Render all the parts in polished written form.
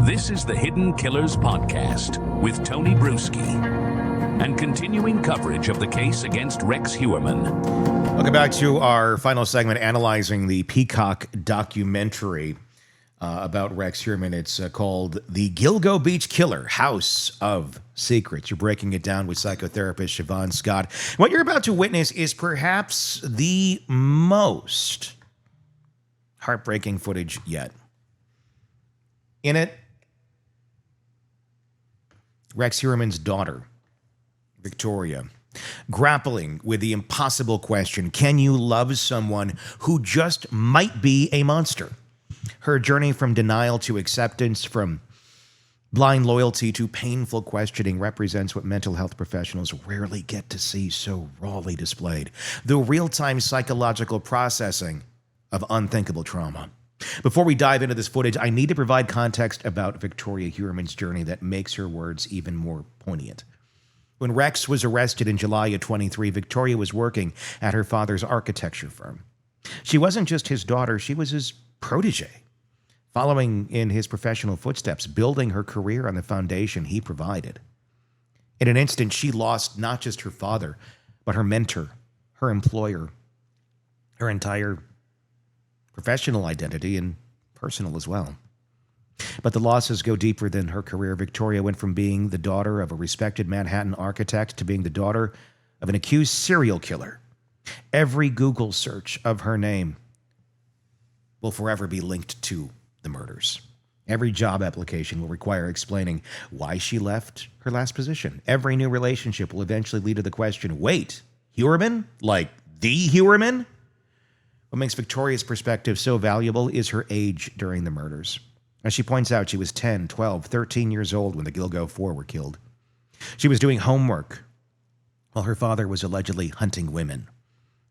This is the Hidden Killers Podcast with Tony Bruschi and continuing coverage of the case against Rex Heuermann. Welcome back to our final segment analyzing the Peacock documentary about Rex Heuermann. It's called The Gilgo Beach Killer, House of Secrets. You're breaking it down with psychotherapist Shavaun Scott. What you're about to witness is perhaps the most heartbreaking footage yet. In it, Rex Heuermann's daughter, Victoria, grappling with the impossible question, can you love someone who just might be a monster? Her journey from denial to acceptance, from blind loyalty to painful questioning, represents what mental health professionals rarely get to see so rawly displayed: the real-time psychological processing of unthinkable trauma. Before we dive into this footage, I need to provide context about Victoria Heuermann's journey that makes her words even more poignant. When Rex was arrested in July of 23, Victoria was working at her father's architecture firm. She wasn't just his daughter, she was his protégé, following in his professional footsteps, building her career on the foundation he provided. In an instant, she lost not just her father, but her mentor, her employer, her entire professional identity and personal as well. But the losses go deeper than her career. Victoria went from being the daughter of a respected Manhattan architect to being the daughter of an accused serial killer. Every Google search of her name will forever be linked to the murders. Every job application will require explaining why she left her last position. Every new relationship will eventually lead to the question, wait, Heuermann? Like the Heuermann? What makes Victoria's perspective so valuable is her age during the murders. As she points out, she was 10, 12, 13 years old when the Gilgo Four were killed. She was doing homework while her father was allegedly hunting women.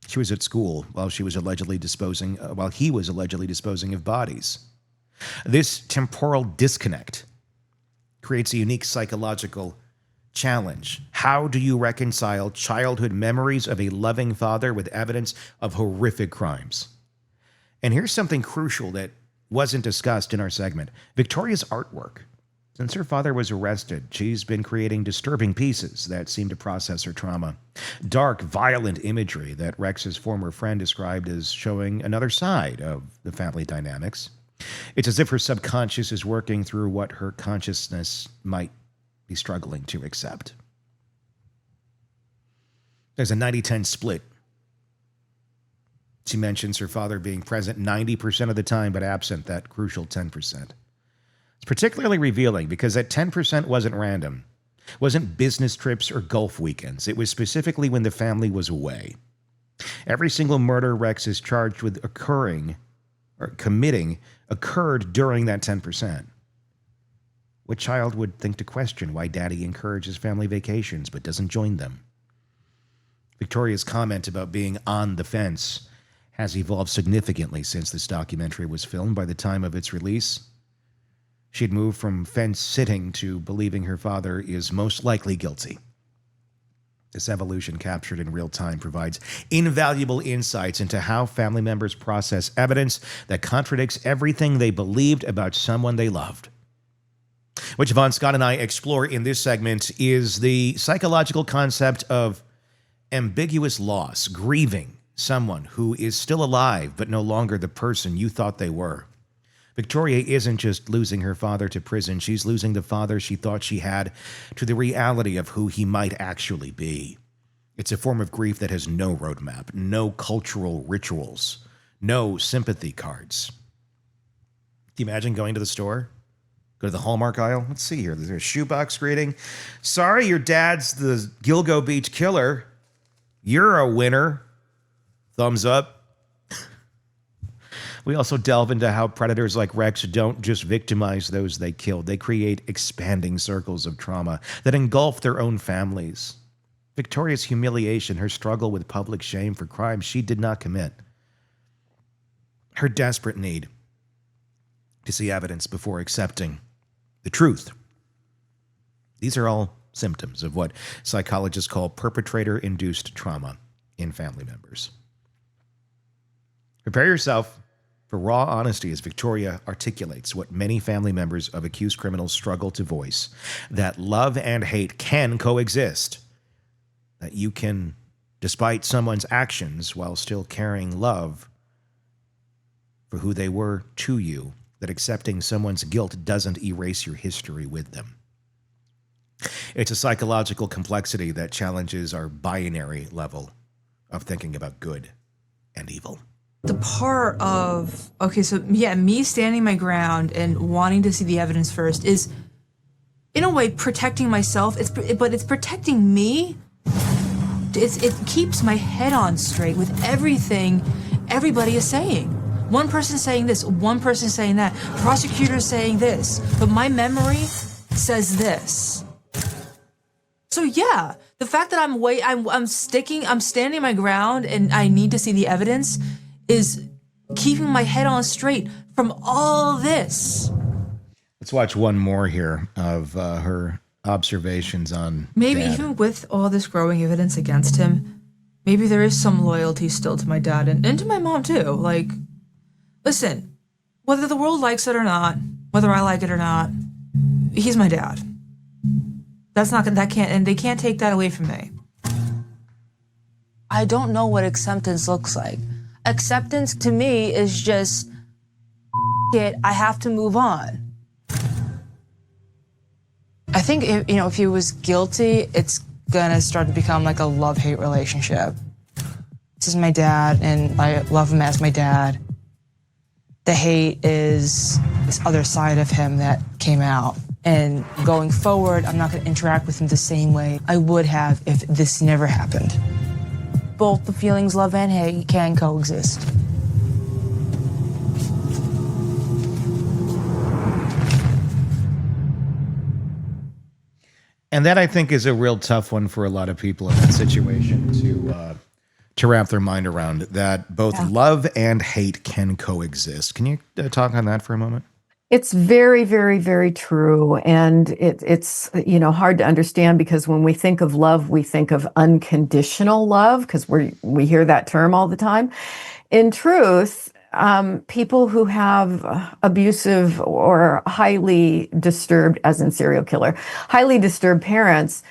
She was at school while he was allegedly disposing of bodies. This temporal disconnect creates a unique psychological challenge. How do you reconcile childhood memories of a loving father with evidence of horrific crimes? And here's something crucial that wasn't discussed in our segment. Victoria's artwork. Since her father was arrested, she's been creating disturbing pieces that seem to process her trauma. Dark, violent imagery that Rex's former friend described as showing another side of the family dynamics. It's as if her subconscious is working through what her consciousness might be struggling to accept. There's a 90-10 split. She mentions her father being present 90% of the time, but absent that crucial 10%. It's particularly revealing because that 10% wasn't random. It wasn't business trips or golf weekends. It was specifically when the family was away. Every single murder Rex is charged with committing occurred during that 10%. What child would think to question why daddy encourages family vacations but doesn't join them? Victoria's comment about being on the fence has evolved significantly since this documentary was filmed. By the time of its release, she'd moved from fence sitting to believing her father is most likely guilty. This evolution, captured in real time, provides invaluable insights into how family members process evidence that contradicts everything they believed about someone they loved. What Shavaun Scott and I explore in this segment is the psychological concept of ambiguous loss, grieving someone who is still alive but no longer the person you thought they were. Victoria isn't just losing her father to prison, she's losing the father she thought she had to the reality of who he might actually be. It's a form of grief that has no roadmap, no cultural rituals, no sympathy cards. Can you imagine going to the store? Go to the Hallmark aisle. Let's see here. There's a shoebox greeting. Sorry, your dad's the Gilgo Beach Killer. You're a winner. Thumbs up. We also delve into how predators like Rex don't just victimize those they killed. They create expanding circles of trauma that engulf their own families. Victoria's humiliation, her struggle with public shame for crimes she did not commit. Her desperate need to see evidence before accepting the truth. These are all symptoms of what psychologists call perpetrator-induced trauma in family members. Prepare yourself for raw honesty as Victoria articulates what many family members of accused criminals struggle to voice, that love and hate can coexist, that you can, despite someone's actions, while still carrying love for who they were to you, that accepting someone's guilt doesn't erase your history with them. It's a psychological complexity that challenges our binary level of thinking about good and evil. The part of, me standing my ground and wanting to see the evidence first is, in a way, protecting myself. But it's protecting me. It keeps my head on straight with everything everybody is saying. One person saying this, one person saying that, prosecutors saying this, but my memory says this. So yeah, the fact that I'm standing my ground and I need to see the evidence is keeping my head on straight from all this. Let's watch one more here of her observations on maybe Dad. Even with all this growing evidence against him, maybe there is some loyalty still to my dad and to my mom too. Like, listen, whether the world likes it or not, whether I like it or not, he's my dad. They can't take that away from me. I don't know what acceptance looks like. Acceptance to me is just, I have to move on. I think if he was guilty, it's gonna start to become like a love-hate relationship. This is my dad, and I love him as my dad. The hate is this other side of him that came out. And going forward, I'm not gonna interact with him the same way I would have if this never happened. Both the feelings, love and hate, can coexist. And that, I think, is a real tough one for a lot of people in that situation to wrap their mind around, that both love and hate can coexist. Can you talk on that for a moment? It's very, very, very true. And it's hard to understand, because when we think of love, we think of unconditional love, because we hear that term all the time. In truth, people who have abusive or highly disturbed, as in serial killer, highly disturbed parents,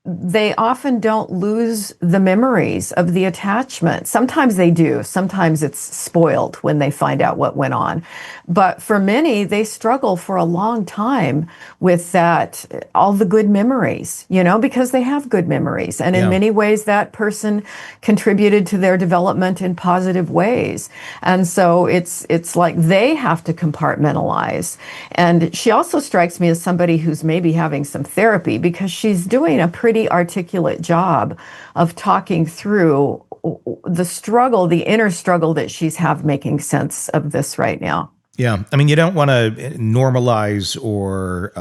they often don't lose the memories of the attachment. Sometimes they do. Sometimes it's spoiled when they find out what went on. But for many, they struggle for a long time with that, all the good memories, because they have good memories. And in many ways, that person contributed to their development in positive ways. And so it's like they have to compartmentalize. And she also strikes me as somebody who's maybe having some therapy, because she's doing a pretty articulate job of talking through the struggle, the inner struggle that she's making sense of this right now. Yeah. I mean, you don't want to normalize or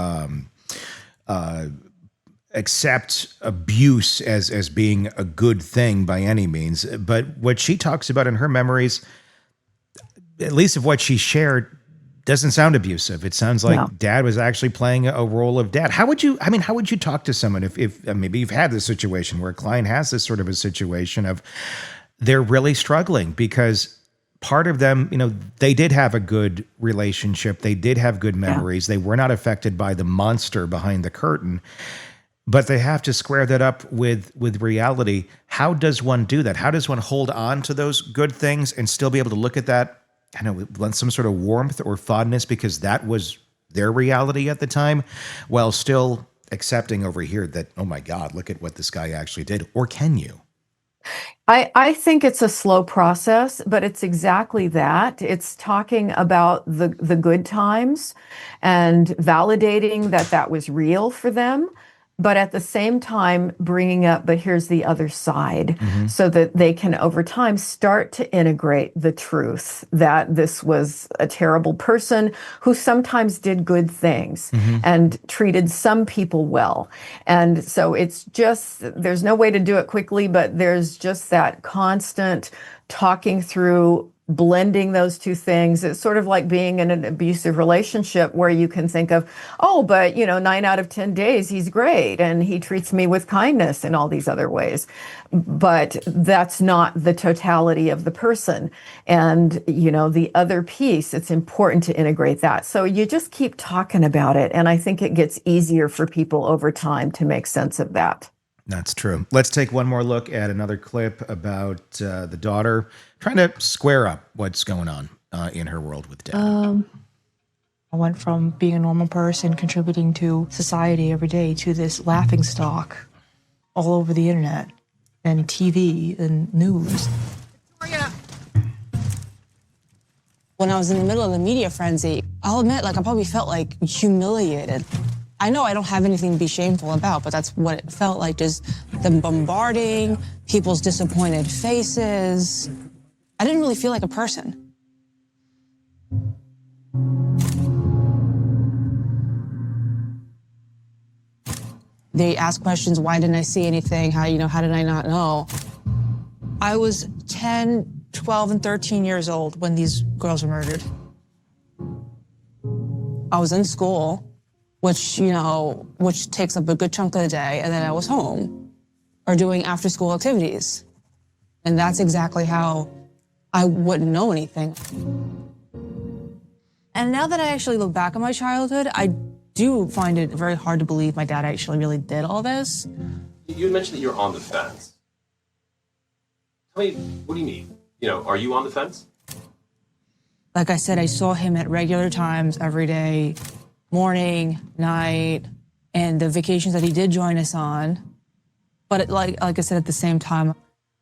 accept abuse as being a good thing by any means. But what she talks about in her memories, at least of what she shared, doesn't sound abusive. It sounds like Dad was actually playing a role of dad. How would you talk to someone if maybe you've had this situation where a client has this sort of a situation of they're really struggling because part of them, they did have a good relationship. They did have good memories. They were not affected by the monster behind the curtain, but they have to square that up with reality. How does one do that? How does one hold on to those good things and still be able to look at that, I know, with some sort of warmth or fondness because that was their reality at the time, while still accepting over here that, oh my God, look at what this guy actually did? Or can you? I think it's a slow process, but it's exactly that. It's talking about the good times and validating that was real for them, but at the same time bringing up, but here's the other side, so that they can over time start to integrate the truth that this was a terrible person who sometimes did good things and treated some people well. And so it's just, there's no way to do it quickly, but there's just that constant talking through blending those two things. It's sort of like being in an abusive relationship where you can think of, oh, but 9 out of 10 days he's great and he treats me with kindness in all these other ways. But that's not the totality of the person. And, the other piece, it's important to integrate that. So you just keep talking about it. And I think it gets easier for people over time to make sense of that. That's true. Let's take one more look at another clip about the daughter trying to square up what's going on in her world with dad. I went from being a normal person contributing to society every day to this laughingstock all over the internet and TV and news. When I was in the middle of the media frenzy, I'll admit, I probably felt humiliated. I know I don't have anything to be shameful about, but that's what it felt like, just the bombarding, people's disappointed faces. I didn't really feel like a person. They ask questions, why didn't I see anything? How did I not know? I was 10, 12, and 13 years old when these girls were murdered. I was in school, which takes up a good chunk of the day, and then I was home or doing after-school activities. And that's exactly how I wouldn't know anything. And now that I actually look back on my childhood, I do find it very hard to believe my dad actually really did all this. You mentioned that you're on the fence. Tell me, what do you mean? Are you on the fence? Like I said, I saw him at regular times every day, morning, night, and the vacations that he did join us on. But like I said, at the same time,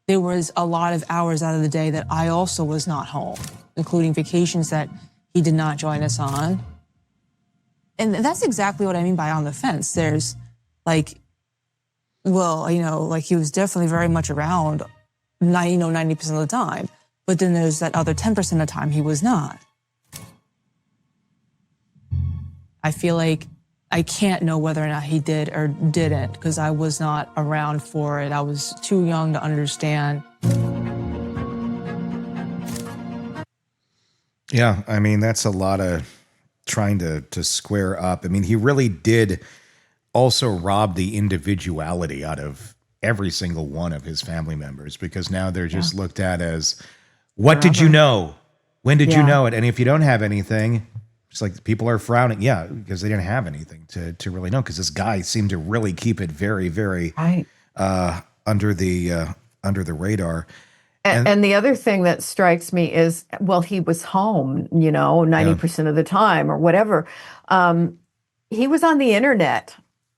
there was a lot of hours out of the day that I also was not home, including vacations that he did not join us on. And that's exactly what I mean by on the fence. There's he was definitely very much around 90% of the time. But then there's that other 10% of the time he was not. I feel like I can't know whether or not he did or didn't because I was not around for it. I was too young to understand. Yeah, that's a lot of trying to square up. He really did also rob the individuality out of every single one of his family members because now they're just looked at as, what did you know? When did you know it? And if you don't have anything, it's like people are frowning. Yeah, because they didn't have anything to really know because this guy seemed to really keep it very, very under the radar. And the other thing that strikes me is, he was home, 90% of the time or whatever. He was on the internet,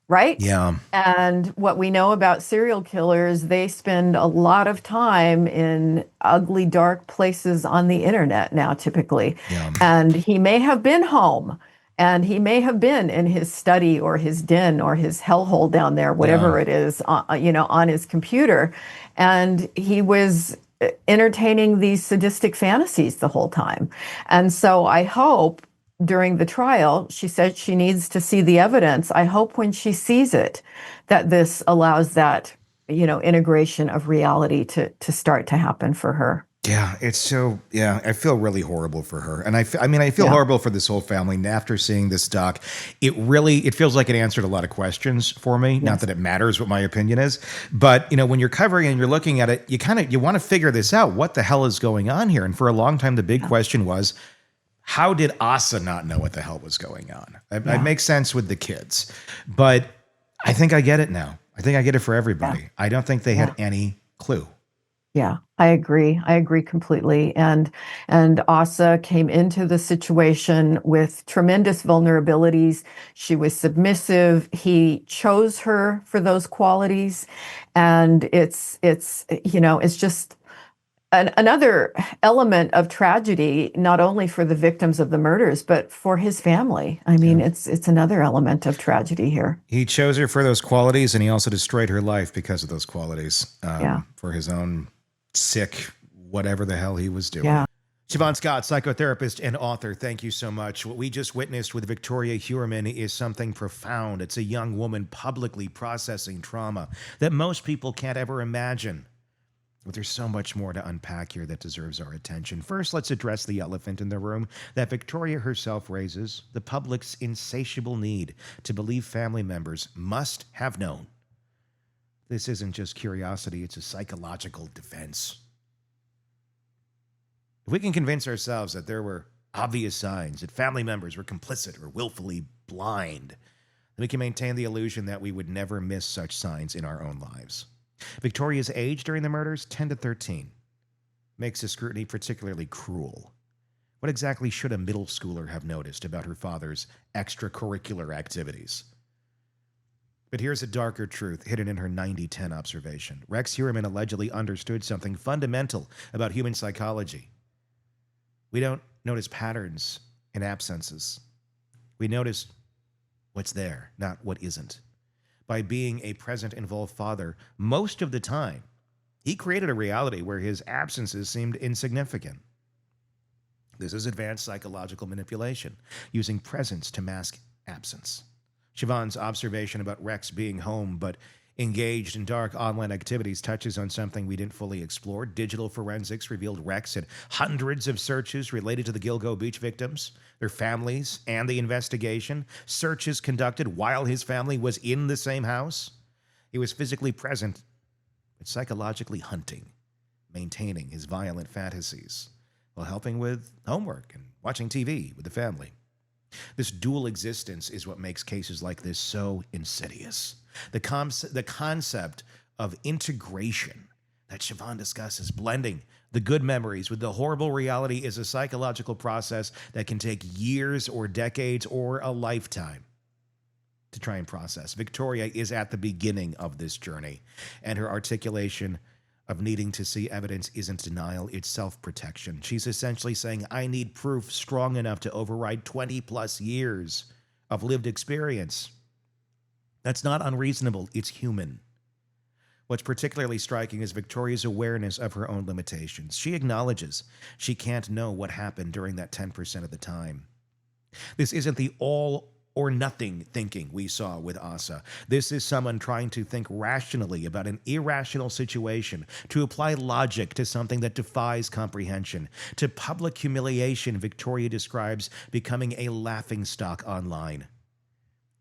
right? Yeah. And what we know about serial killers, they spend a lot of time in ugly, dark places on the internet now, typically. Yeah. And he may have been home. And he may have been in his study or his den or his hellhole down there, whatever it is, on his computer. And he was entertaining these sadistic fantasies the whole time. And so I hope during the trial, she said she needs to see the evidence. I hope when she sees it, that this allows that, integration of reality to start to happen for her. Yeah, it's so, I feel really horrible for her. And I feel horrible for this whole family. And after seeing this doc, it feels like it answered a lot of questions for me. Yes. Not that it matters what my opinion is, but when you're covering and you're looking at it, you want to figure this out. What the hell is going on here? And for a long time, the big question was, how did Asa not know what the hell was going on? It makes sense with the kids, but I think I get it now. I think I get it for everybody. Yeah. I don't think they had any clue. Yeah, I agree. I agree completely. And Asa came into the situation with tremendous vulnerabilities. She was submissive. He chose her for those qualities. And it's just another element of tragedy, not only for the victims of the murders, but for his family. It's another element of tragedy here. He chose her for those qualities, and he also destroyed her life because of those qualities for his own sick, whatever the hell he was doing. Yeah. Shavaun Scott, psychotherapist and author, thank you so much. What we just witnessed with Victoria Heuermann is something profound. It's a young woman publicly processing trauma that most people can't ever imagine. But there's so much more to unpack here that deserves our attention. First, let's address the elephant in the room that Victoria herself raises, the public's insatiable need to believe family members must have known. This isn't just curiosity, it's a psychological defense. If we can convince ourselves that there were obvious signs that family members were complicit or willfully blind, then we can maintain the illusion that we would never miss such signs in our own lives. Victoria's age during the murders, 10 to 13, makes the scrutiny particularly cruel. What exactly should a middle schooler have noticed about her father's extracurricular activities? But here's a darker truth hidden in her 90-10 observation. Rex Heuermann allegedly understood something fundamental about human psychology. We don't notice patterns in absences. We notice what's there, not what isn't. By being a present-involved father, most of the time, he created a reality where his absences seemed insignificant. This is advanced psychological manipulation, using presence to mask absence. Shavaun's observation about Rex being home but engaged in dark online activities touches on something we didn't fully explore. Digital forensics revealed Rex had hundreds of searches related to the Gilgo Beach victims, their families, and the investigation. Searches conducted while his family was in the same house. He was physically present, but psychologically hunting, maintaining his violent fantasies, while helping with homework and watching TV with the family. This dual existence is what makes cases like this so insidious. The concept of integration that Shavaun discusses, blending the good memories with the horrible reality, is a psychological process that can take years or decades or a lifetime to try and process. Victoria is at the beginning of this journey, and her articulation of needing to see evidence isn't denial, it's self-protection. She's essentially saying, I need proof strong enough to override 20 plus years of lived experience. That's not unreasonable, it's human. What's particularly striking is Victoria's awareness of her own limitations. She acknowledges she can't know what happened during that 10% of the time. This isn't the all or nothing thinking we saw with Asa. This is someone trying to think rationally about an irrational situation, to apply logic to something that defies comprehension. To public humiliation, Victoria describes becoming a laughingstock online.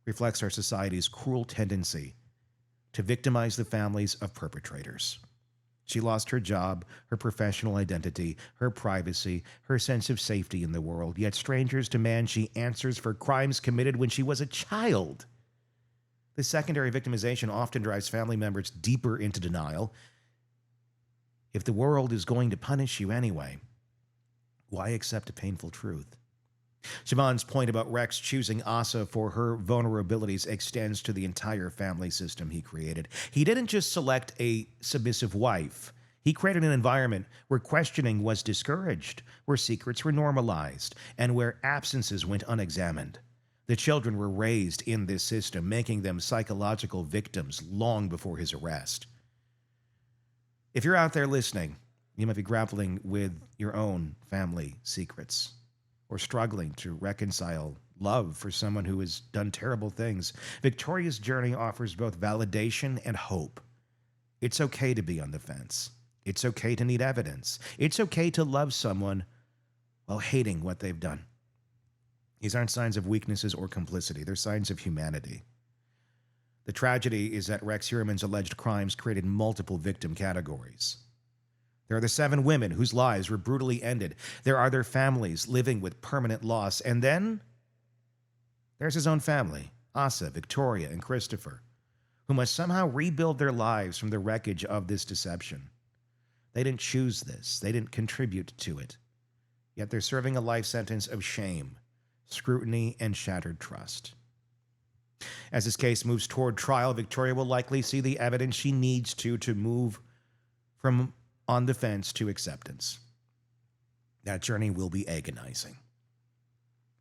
Reflects our society's cruel tendency to victimize the families of perpetrators. She lost her job, her professional identity, her privacy, her sense of safety in the world, yet strangers demand she answers for crimes committed when she was a child. This secondary victimization often drives family members deeper into denial. If the world is going to punish you anyway, why accept a painful truth? Shavaun's point about Rex choosing Asa for her vulnerabilities extends to the entire family system he created. He didn't just select a submissive wife. He created an environment where questioning was discouraged, where secrets were normalized, and where absences went unexamined. The children were raised in this system, making them psychological victims long before his arrest. If you're out there listening, you might be grappling with your own family secrets, or struggling to reconcile love for someone who has done terrible things. Victoria's journey offers both validation and hope. It's okay to be on the fence. It's okay to need evidence. It's okay to love someone while hating what they've done. These aren't signs of weaknesses or complicity. They're signs of humanity. The tragedy is that Rex Heuermann's alleged crimes created multiple victim categories. There are the 7 women whose lives were brutally ended. There are their families living with permanent loss. And then there's his own family, Asa, Victoria, and Christopher, who must somehow rebuild their lives from the wreckage of this deception. They didn't choose this. They didn't contribute to it. Yet they're serving a life sentence of shame, scrutiny, and shattered trust. As this case moves toward trial, Victoria will likely see the evidence she needs to move from on the fence to acceptance. That journey will be agonizing.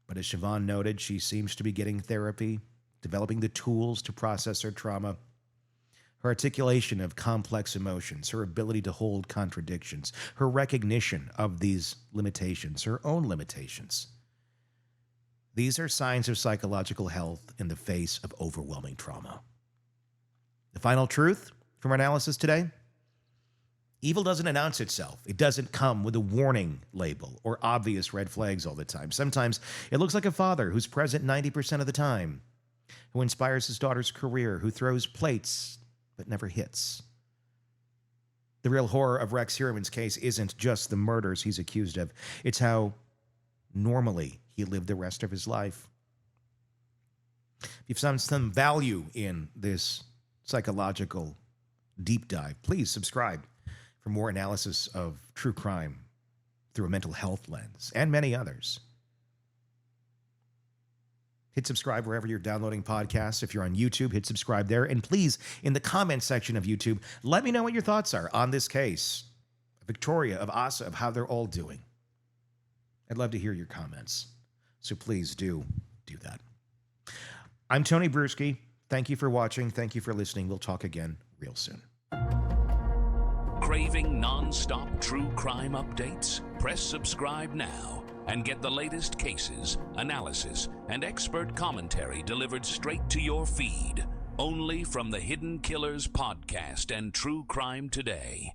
But as Shavaun noted, she seems to be getting therapy, developing the tools to process her trauma. Her articulation of complex emotions, her ability to hold contradictions, her recognition of these limitations, her own limitations. These are signs of psychological health in the face of overwhelming trauma. The final truth from our analysis today: Evil doesn't announce itself. It doesn't come with a warning label or obvious red flags all the time. Sometimes it looks like a father who's present 90% of the time, who inspires his daughter's career, who throws plates but never hits. The real horror of Rex Heuermann's case isn't just the murders he's accused of. It's how normally he lived the rest of his life. If you've found some value in this psychological deep dive, please subscribe for more analysis of true crime through a mental health lens and many others. Hit subscribe wherever you're downloading podcasts. If you're on YouTube, hit subscribe there. And please, in the comment section of YouTube, let me know what your thoughts are on this case. Victoria, of Asa, of how they're all doing. I'd love to hear your comments. So please do that. I'm Tony Bruschi. Thank you for watching. Thank you for listening. We'll talk again real soon. Craving non-stop true crime updates? Press subscribe now and get the latest cases, analysis, and expert commentary delivered straight to your feed. Only from the Hidden Killers podcast and True Crime Today.